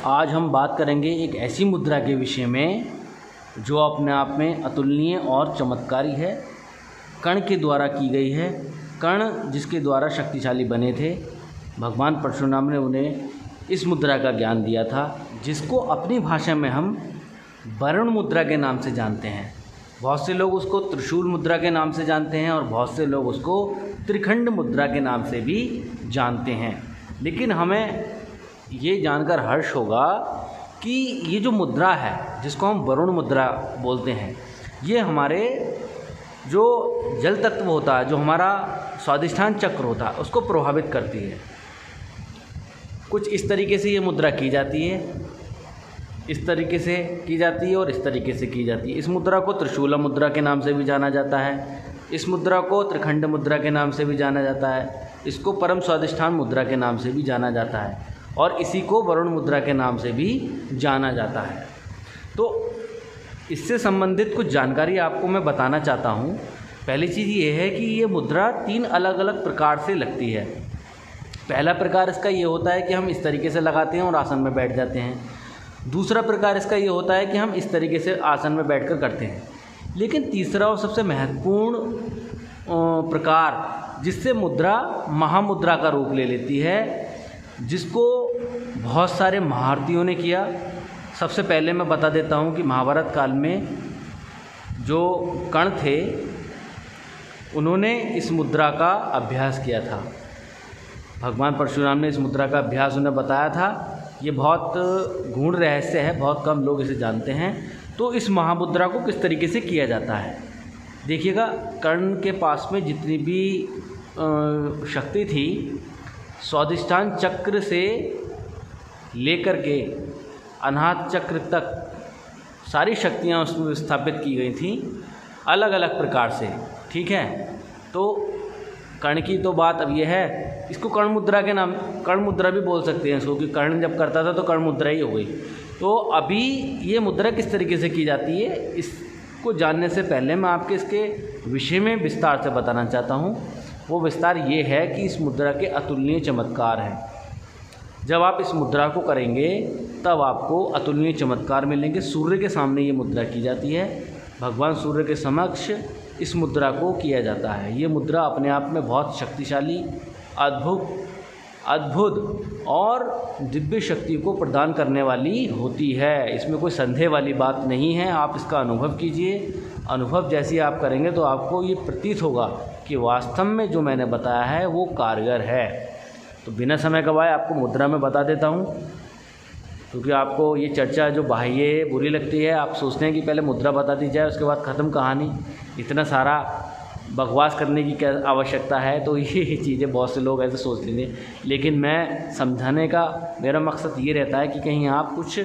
आज हम बात करेंगे एक ऐसी मुद्रा के विषय में जो अपने आप में अतुलनीय और चमत्कारी है। कर्ण के द्वारा की गई है। कर्ण जिसके द्वारा शक्तिशाली बने थे, भगवान परशुराम ने उन्हें इस मुद्रा का ज्ञान दिया था, जिसको अपनी भाषा में हम वरुण मुद्रा के नाम से जानते हैं। बहुत से लोग उसको त्रिशूल मुद्रा के नाम से जानते हैं और बहुत से लोग उसको त्रिखंड मुद्रा के नाम से भी जानते हैं। लेकिन हमें ये जानकर हर्ष होगा कि ये जो मुद्रा है, जिसको हम वरुण मुद्रा बोलते हैं, ये हमारे जो जल तत्व होता है, जो हमारा स्वादिष्ठान चक्र होता है, उसको प्रभावित करती है। कुछ इस तरीके से ये मुद्रा की जाती है, इस तरीके से की जाती है और इस तरीके से की जाती है। इस मुद्रा को त्रिशूल मुद्रा के नाम से भी जाना जाता है, इस मुद्रा को त्रिखंड मुद्रा के नाम से भी जाना जाता है, इसको परम स्वादिष्ठान मुद्रा के नाम से भी जाना जाता है और इसी को वरुण मुद्रा के नाम से भी जाना जाता है। तो इससे संबंधित कुछ जानकारी आपको मैं बताना चाहता हूँ। पहली चीज़ ये है कि ये मुद्रा 3 अलग अलग प्रकार से लगती है। पहला प्रकार इसका ये होता है कि हम इस तरीके से लगाते हैं और आसन में बैठ जाते हैं। दूसरा प्रकार इसका ये होता है कि हम इस तरीके से आसन में बैठकर करते हैं। लेकिन तीसरा और सबसे महत्वपूर्ण प्रकार, जिससे मुद्रा महामुद्रा का रूप ले लेती है, जिसको बहुत सारे महारथियों ने किया। सबसे पहले मैं बता देता हूँ कि महाभारत काल में जो कर्ण थे, उन्होंने इस मुद्रा का अभ्यास किया था। भगवान परशुराम ने इस मुद्रा का अभ्यास उन्हें बताया था। ये बहुत गूढ़ रहस्य है, बहुत कम लोग इसे जानते हैं। तो इस महामुद्रा को किस तरीके से किया जाता है, देखिएगा। कर्ण के पास में जितनी भी शक्ति थी, स्वादिष्ठान चक्र से लेकर के अनाहत चक्र तक सारी शक्तियाँ उसमें स्थापित की गई थीं, अलग अलग प्रकार से। ठीक है, तो कर्ण की तो बात अब यह है, इसको कर्ण मुद्रा के नाम, कर्ण मुद्रा भी बोल सकते हैं इसको, कि कर्ण जब करता था तो कर्ण मुद्रा ही हो गई। तो अभी ये मुद्रा किस तरीके से की जाती है, इसको जानने से पहले मैं आपके इसके विषय में विस्तार से बताना चाहता हूँ। वो विस्तार ये है कि इस मुद्रा के अतुलनीय चमत्कार हैं। जब आप इस मुद्रा को करेंगे तब आपको अतुलनीय चमत्कार मिलेंगे। सूर्य के सामने ये मुद्रा की जाती है, भगवान सूर्य के समक्ष इस मुद्रा को किया जाता है। ये मुद्रा अपने आप में बहुत शक्तिशाली, अद्भुत और दिव्य शक्ति को प्रदान करने वाली होती है। इसमें कोई संदेह वाली बात नहीं है। आप इसका अनुभव कीजिए। अनुभव जैसे आप करेंगे तो आपको ये प्रतीत होगा कि वास्तव में जो मैंने बताया है वो कारगर है। तो बिना समय गवाए आपको मुद्रा में बता देता हूँ, क्योंकि आपको ये चर्चा जो बाह्य बुरी लगती है। आप सोचते हैं कि पहले मुद्रा बता दी जाए, उसके बाद ख़त्म कहानी। इतना सारा बकवास करने की क्या आवश्यकता है, तो ये चीज़ें बहुत से लोग ऐसे सोच लेंगे। लेकिन मैं समझाने का मेरा मकसद ये रहता है कि कहीं आप कुछ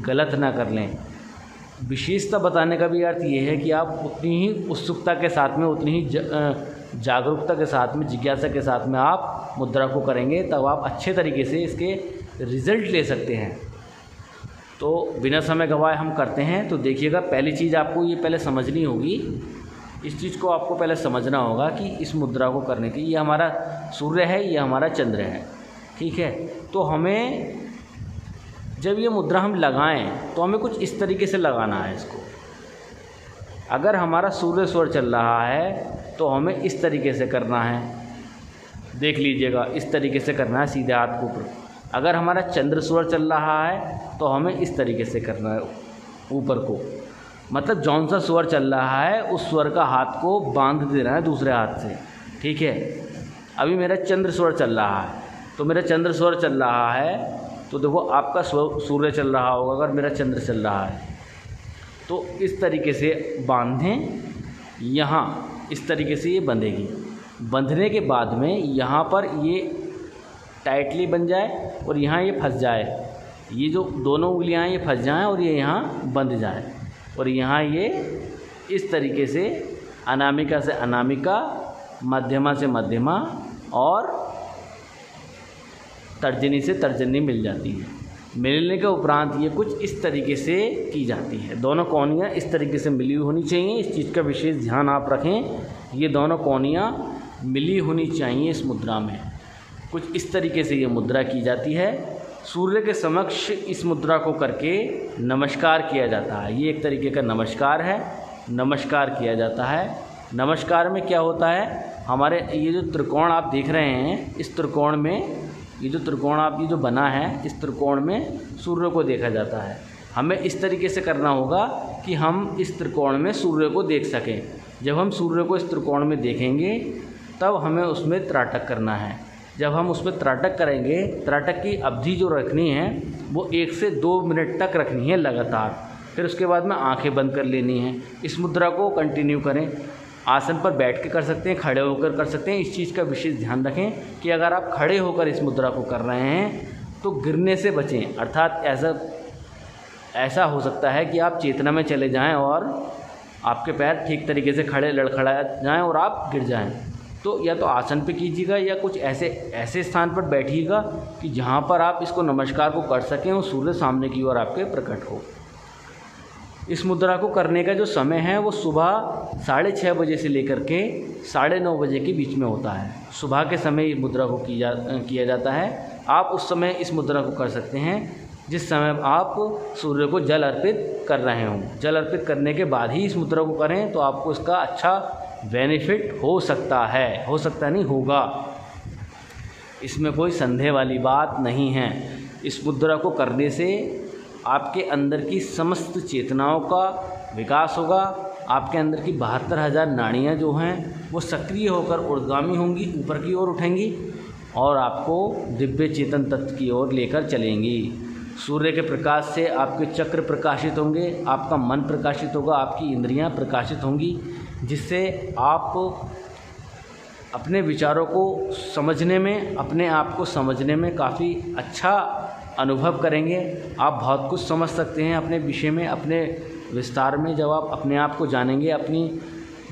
गलत ना कर लें। विशेषता बताने का भी अर्थ ये है कि आप उतनी ही उत्सुकता के साथ में, उतनी ही जागरूकता के साथ में, जिज्ञासा के साथ में आप मुद्रा को करेंगे, तब आप अच्छे तरीके से इसके रिज़ल्ट ले सकते हैं। तो बिना समय गवाए हम करते हैं। तो देखिएगा, पहली चीज़ आपको ये पहले समझनी होगी, इस चीज़ को आपको पहले समझना होगा कि इस मुद्रा को करने की, ये हमारा सूर्य है, ये हमारा चंद्र है। ठीक है, तो हमें जब ये मुद्रा हम लगाएं तो हमें कुछ इस तरीके से लगाना है इसको। अगर हमारा सूर्य स्वर चल रहा है तो हमें इस तरीके से करना है, देख लीजिएगा, इस तरीके से करना है सीधे हाथ को ऊपर। अगर हमारा चंद्र स्वर चल रहा है तो हमें इस तरीके से करना है ऊपर को, मतलब जौन सा स्वर चल रहा है उस स्वर का हाथ को बांध देना है दूसरे हाथ से। ठीक है, अभी मेरा चंद्र स्वर चल रहा है, तो मेरा चंद्र स्वर चल रहा है, तो देखो आपका सूर्य चल रहा होगा। अगर मेरा चंद्र चल रहा है तो इस तरीके से बांधें, यहाँ इस तरीके से ये बंधेगी। बंधने के बाद में यहाँ पर ये टाइटली बन जाए और यहाँ ये फंस जाए, ये जो दोनों उंगलियाँ ये फंस जाएँ और ये यहाँ बंध जाए, और यहाँ ये इस तरीके से अनामिका से अनामिका, मध्यमा से मध्यमा और तर्जनी से तर्जनी मिल जाती है। मिलने के उपरांत ये कुछ इस तरीके से की जाती है। दोनों कोनियाँ इस तरीके से मिली होनी चाहिए। इस चीज़ का विशेष ध्यान आप रखें, ये दोनों कोनियाँ मिली होनी चाहिए इस मुद्रा में। कुछ इस तरीके से ये मुद्रा की जाती है। सूर्य के समक्ष इस मुद्रा को करके नमस्कार किया जाता है। ये एक तरीके का नमस्कार है, नमस्कार किया जाता है। नमस्कार में क्या होता है, हमारे ये जो त्रिकोण आप देख रहे हैं, इस त्रिकोण में ये जो त्रिकोण आप ये जो बना है, इस त्रिकोण में सूर्य को देखा जाता है। हमें इस तरीके से करना होगा कि हम इस त्रिकोण में सूर्य को देख सकें। जब हम सूर्य को इस त्रिकोण में देखेंगे तब हमें उसमें त्राटक करना है। जब हम उसमें त्राटक करेंगे, त्राटक की अवधि जो रखनी है वो 1 से 2 मिनट तक रखनी है लगातार। फिर उसके बाद में आंखें बंद कर लेनी है। इस मुद्रा को कंटिन्यू करें। आसन पर बैठ के कर सकते हैं, खड़े होकर कर सकते हैं। इस चीज़ का विशेष ध्यान रखें कि अगर आप खड़े होकर इस मुद्रा को कर रहे हैं तो गिरने से बचें। अर्थात ऐसा हो सकता है कि आप चेतना में चले जाएं और आपके पैर ठीक तरीके से खड़े लड़खड़ा जाएं और आप गिर जाएं। तो या तो आसन पे कीजिएगा या कुछ ऐसे स्थान पर बैठिएगा कि जहाँ पर आप इसको नमस्कार को कर सकें और सूर्य सामने की ओर आपके प्रकट हो। इस मुद्रा को करने का जो समय है वो सुबह 6:30 बजे से लेकर के 9:30 बजे के बीच में होता है। सुबह के समय इस मुद्रा को किया जाता है। आप उस समय इस मुद्रा को कर सकते हैं जिस समय आप सूर्य को जल अर्पित कर रहे हों। जल अर्पित करने के बाद ही इस मुद्रा को करें तो आपको इसका अच्छा बेनिफिट हो सकता है, हो सकता नहीं, होगा। इसमें कोई संदेह वाली बात नहीं है। इस मुद्रा को करने से आपके अंदर की समस्त चेतनाओं का विकास होगा। आपके अंदर की 72,000 नाड़ियाँ जो हैं वो सक्रिय होकर ऊर्ध्वगामी होंगी, ऊपर की ओर उठेंगी और आपको दिव्य चेतन तत्व की ओर लेकर चलेंगी। सूर्य के प्रकाश से आपके चक्र प्रकाशित होंगे, आपका मन प्रकाशित होगा, आपकी इंद्रियां प्रकाशित होंगी, जिससे आप अपने विचारों को समझने में, अपने आप को समझने में काफ़ी अच्छा अनुभव करेंगे। आप बहुत कुछ समझ सकते हैं अपने विषय में, अपने विस्तार में। जब आप अपने आप को जानेंगे, अपनी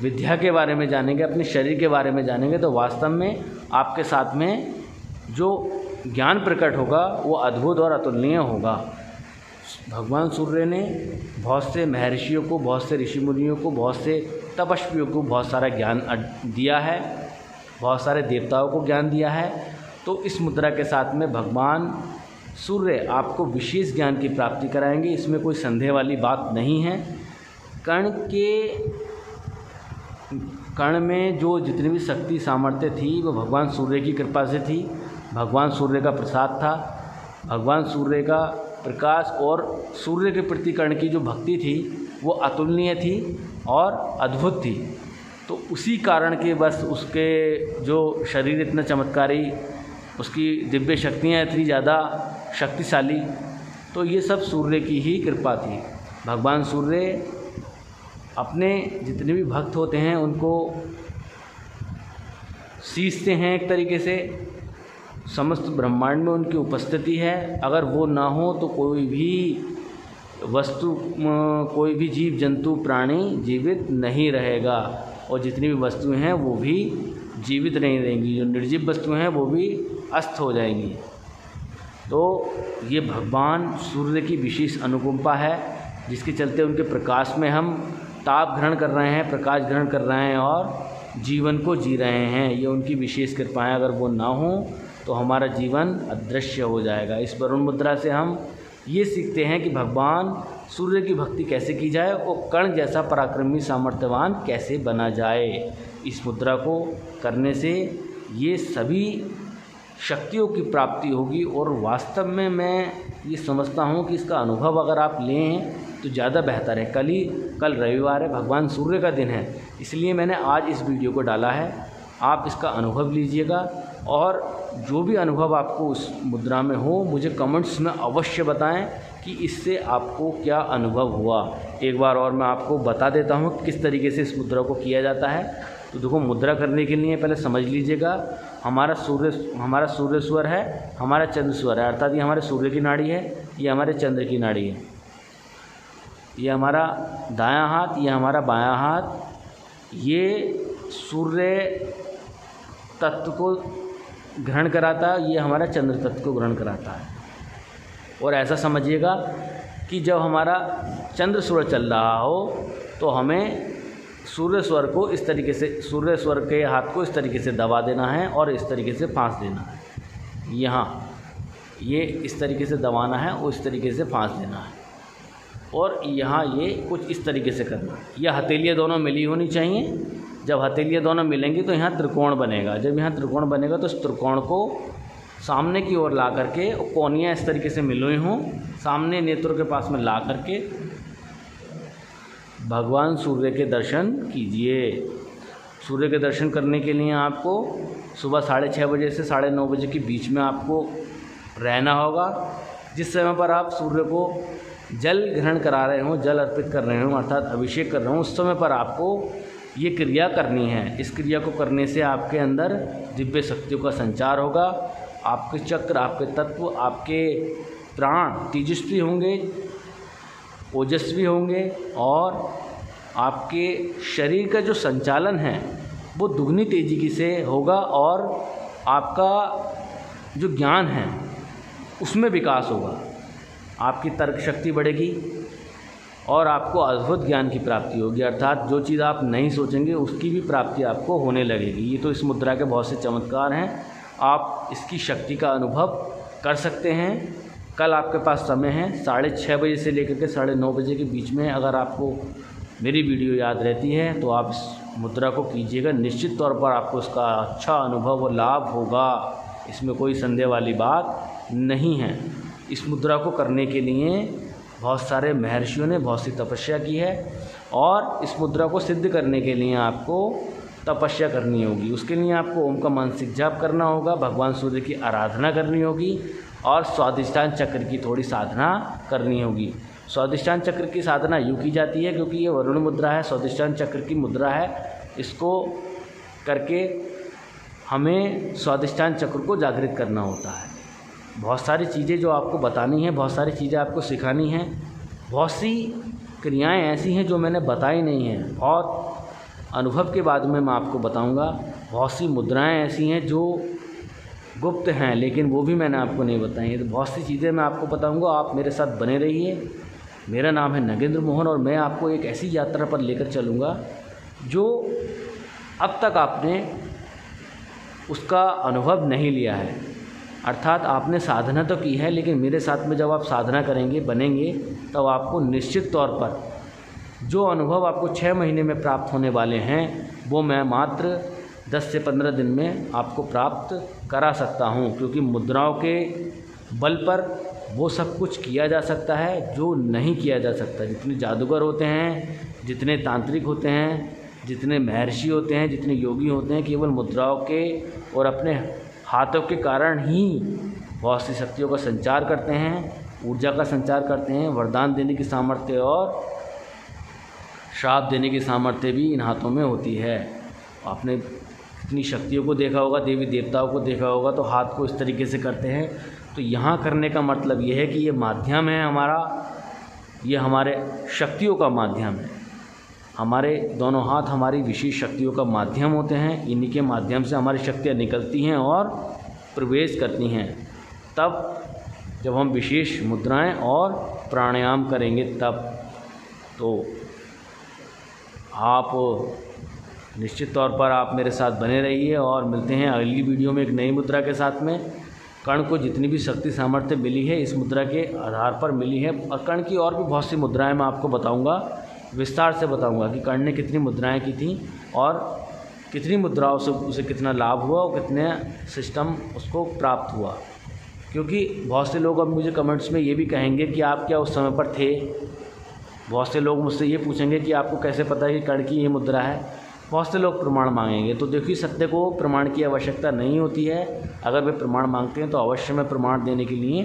विद्या के बारे में जानेंगे, अपने शरीर के बारे में जानेंगे, तो वास्तव में आपके साथ में जो ज्ञान प्रकट होगा वो अद्भुत और अतुलनीय होगा। भगवान सूर्य ने बहुत से महर्षियों को, बहुत से ऋषि मुनियों को, बहुत से तपस्वियों को बहुत सारा ज्ञान दिया है, बहुत सारे देवताओं को ज्ञान दिया है। तो इस मुद्रा के साथ में भगवान सूर्य आपको विशेष ज्ञान की प्राप्ति कराएंगे। इसमें कोई संदेह वाली बात नहीं है। कर्ण में जो जितनी भी शक्ति सामर्थ्य थी वो भगवान सूर्य की कृपा से थी, भगवान सूर्य का प्रसाद था। भगवान सूर्य का प्रकाश और सूर्य के प्रति कर्ण की जो भक्ति थी वो अतुलनीय थी और अद्भुत थी। तो उसी कारण के बस उसके जो शरीर इतना चमत्कारी, उसकी दिव्य शक्तियाँ इतनी ज़्यादा शक्तिशाली, तो ये सब सूर्य की ही कृपा थी। भगवान सूर्य अपने जितने भी भक्त होते हैं उनको सींचते हैं एक तरीके से। समस्त ब्रह्मांड में उनकी उपस्थिति है। अगर वो ना हो तो कोई भी वस्तु, कोई भी जीव जंतु प्राणी जीवित नहीं रहेगा, और जितनी भी वस्तुएं हैं वो भी जीवित नहीं रहेंगी। जो निर्जीव वस्तुएं हैं वो भी अस्त हो जाएंगी। तो ये भगवान सूर्य की विशेष अनुकंपा है, जिसके चलते उनके प्रकाश में हम ताप ग्रहण कर रहे हैं, प्रकाश ग्रहण कर रहे हैं और जीवन को जी रहे हैं। ये उनकी विशेष कृपा है। अगर वो ना हो तो हमारा जीवन अदृश्य हो जाएगा। इस वरुण मुद्रा से हम ये सीखते हैं कि भगवान सूर्य की भक्ति कैसे की जाए और कर्ण जैसा पराक्रमी सामर्थ्यवान कैसे बना जाए। इस मुद्रा को करने से ये सभी शक्तियों की प्राप्ति होगी। और वास्तव में मैं ये समझता हूँ कि इसका अनुभव अगर आप लें तो ज़्यादा बेहतर है। कल रविवार है, भगवान सूर्य का दिन है, इसलिए मैंने आज इस वीडियो को डाला है। आप इसका अनुभव लीजिएगा और जो भी अनुभव आपको उस मुद्रा में हो मुझे कमेंट्स में अवश्य बताएं कि इससे आपको क्या अनुभव हुआ। एक बार और मैं आपको बता देता हूँ किस तरीके से इस मुद्रा को किया जाता है। तो देखो, मुद्रा करने के लिए पहले समझ लीजिएगा, हमारा सूर्य स्वर है, हमारा चंद्र स्वर है, अर्थात ये हमारे सूर्य की नाड़ी है, ये हमारे चंद्र की नाड़ी है। ये हमारा दायां हाथ, ये हमारा बायां हाथ, ये सूर्य तत्व को ग्रहण कराता है, ये हमारा चंद्र तत्व को ग्रहण कराता है। और ऐसा समझिएगा कि जब हमारा चंद्र स्वर चल रहा हो तो हमें सूर्य स्वर को इस तरीके से, सूर्य स्वर के हाथ को इस तरीके से दबा देना है और इस तरीके से फांस देना है। यहाँ ये इस तरीके से दबाना है और इस तरीके से फांस देना है, और यहाँ ये कुछ इस तरीके से करना है। यह हथेलियाँ दोनों मिली होनी चाहिए। जब हथेलियाँ दोनों मिलेंगी तो यहाँ त्रिकोण बनेगा। जब यहाँ त्रिकोण बनेगा तो इस त्रिकोण को सामने की ओर ला करके, कोनियाँ इस तरीके से मिली हों, सामने नेत्रों के पास में ला करके भगवान सूर्य के दर्शन कीजिए। सूर्य के दर्शन करने के लिए आपको सुबह 6:30 बजे से 9:30 बजे के बीच में आपको रहना होगा। जिस समय पर आप सूर्य को जल ग्रहण करा रहे हों, जल अर्पित कर रहे हों, अर्थात अभिषेक कर रहे हों, उस समय पर आपको ये क्रिया करनी है। इस क्रिया को करने से आपके अंदर दिव्य शक्तियों का संचार होगा। आपके चक्र, आपके तत्व, आपके प्राण तेजस्वी होंगे, ओजस्वी होंगे, और आपके शरीर का जो संचालन है वो दुगनी तेजी से होगा, और आपका जो ज्ञान है उसमें विकास होगा। आपकी तर्क शक्ति बढ़ेगी और आपको अद्भुत ज्ञान की प्राप्ति होगी, अर्थात जो चीज़ आप नहीं सोचेंगे उसकी भी प्राप्ति आपको होने लगेगी। ये तो इस मुद्रा के बहुत से चमत्कार हैं। आप इसकी शक्ति का अनुभव कर सकते हैं। कल आपके पास समय है 6:30 बजे से लेकर के 9:30 बजे के बीच में। अगर आपको मेरी वीडियो याद रहती है तो आप इस मुद्रा को कीजिएगा। निश्चित तौर पर आपको इसका अच्छा अनुभव और लाभ होगा, इसमें कोई संदेह वाली बात नहीं है। इस मुद्रा को करने के लिए बहुत सारे महर्षियों ने बहुत सी तपस्या की है, और इस मुद्रा को सिद्ध करने के लिए आपको तपस्या करनी होगी। उसके लिए आपको ओम का मानसिक जाप करना होगा, भगवान सूर्य की आराधना करनी होगी, और स्वादिष्टान चक्र की थोड़ी साधना करनी होगी। स्वादिष्टान चक्र की साधना यूँ की जाती है, क्योंकि ये वरुण मुद्रा है, स्वादिष्टान चक्र की मुद्रा है। इसको करके हमें स्वादिष्टान चक्र को जागृत करना होता है। बहुत सारी चीज़ें जो आपको बतानी हैं, बहुत सारी चीज़ें आपको सिखानी हैं, बहुत सी क्रियाएं ऐसी हैं जो मैंने बताई नहीं हैं, बहुत अनुभव के बाद में मैं आपको बताऊंगा। बहुत सी मुद्राएं ऐसी हैं जो गुप्त हैं, लेकिन वो भी मैंने आपको नहीं बताई हैं। तो बहुत सी चीज़ें मैं आपको बताऊंगा, आप मेरे साथ बने रहिए। मेरा नाम है नगेंद्र मोहन, और मैं आपको एक ऐसी यात्रा पर लेकर चलूँगा जो अब तक आपने उसका अनुभव नहीं लिया है। अर्थात आपने साधना तो की है, लेकिन मेरे साथ में जब आप साधना करेंगे, बनेंगे, तब आपको निश्चित तौर पर जो अनुभव आपको 6 महीने में प्राप्त होने वाले हैं वो मैं मात्र 10 से 15 दिन में आपको प्राप्त करा सकता हूं। क्योंकि मुद्राओं के बल पर वो सब कुछ किया जा सकता है जो नहीं किया जा सकता। जितने जादूगर होते हैं, जितने तांत्रिक होते हैं, जितने महर्षि होते हैं, जितने योगी होते हैं, केवल मुद्राओं के और अपने हाथों के कारण ही बहुत सी शक्तियों का संचार करते हैं, ऊर्जा का संचार करते हैं। वरदान देने की सामर्थ्य और श्राप देने की सामर्थ्य भी इन हाथों में होती है। आपने इतनी शक्तियों को देखा होगा, देवी देवताओं को देखा होगा, तो हाथ को इस तरीके से करते हैं। तो यहाँ करने का मतलब ये है कि ये माध्यम है हमारा, ये हमारे शक्तियों का माध्यम है। हमारे दोनों हाथ हमारी विशेष शक्तियों का माध्यम होते हैं। इन्हीं के माध्यम से हमारी शक्तियाँ निकलती हैं और प्रवेश करती हैं। तब जब हम विशेष मुद्राएं और प्राणायाम करेंगे तब तो आप निश्चित तौर पर आप मेरे साथ बने रहिए, और मिलते हैं अगली वीडियो में एक नई मुद्रा के साथ में। कर्ण को जितनी भी शक्ति सामर्थ्य मिली है इस मुद्रा के आधार पर मिली है, और कर्ण की और भी बहुत सी मुद्राएं मैं आपको बताऊंगा, विस्तार से बताऊंगा कि कर्ण ने कितनी मुद्राएं की थी और कितनी मुद्राओं से उसे कितना लाभ हुआ और कितने सिस्टम उसको प्राप्त हुआ। क्योंकि बहुत से लोग अब मुझे कमेंट्स में ये भी कहेंगे कि आप क्या उस समय पर थे। बहुत से लोग मुझसे ये पूछेंगे कि आपको कैसे पता है कि कर्ण की ये मुद्रा है। बहुत से लोग प्रमाण मांगेंगे। तो देखिए, सत्य को प्रमाण की आवश्यकता नहीं होती है। अगर वे प्रमाण मांगते हैं तो अवश्य मैं प्रमाण देने के लिए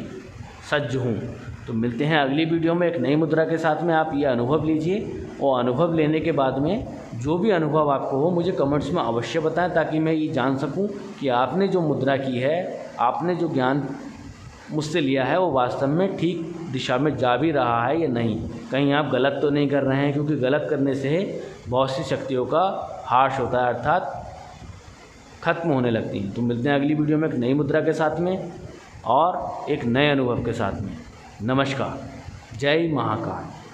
सज्ज हूँ। तो मिलते हैं अगली वीडियो में एक नई मुद्रा के साथ में। आप ये अनुभव लीजिए, और अनुभव लेने के बाद में जो भी अनुभव आपको हो मुझे कमेंट्स में अवश्य बताएं, ताकि मैं ये जान सकूं कि आपने जो मुद्रा की है, आपने जो ज्ञान मुझसे लिया है, वो वास्तव में ठीक दिशा में जा भी रहा है या नहीं। कहीं आप गलत तो नहीं कर रहे हैं, क्योंकि गलत करने से बहुत सी शक्तियों का हाश होता है, अर्थात खत्म होने लगती हैं। तो मिलते हैं अगली वीडियो में एक नई मुद्रा के साथ में और एक नए अनुभव के साथ में। नमस्कार, जय महाकाल।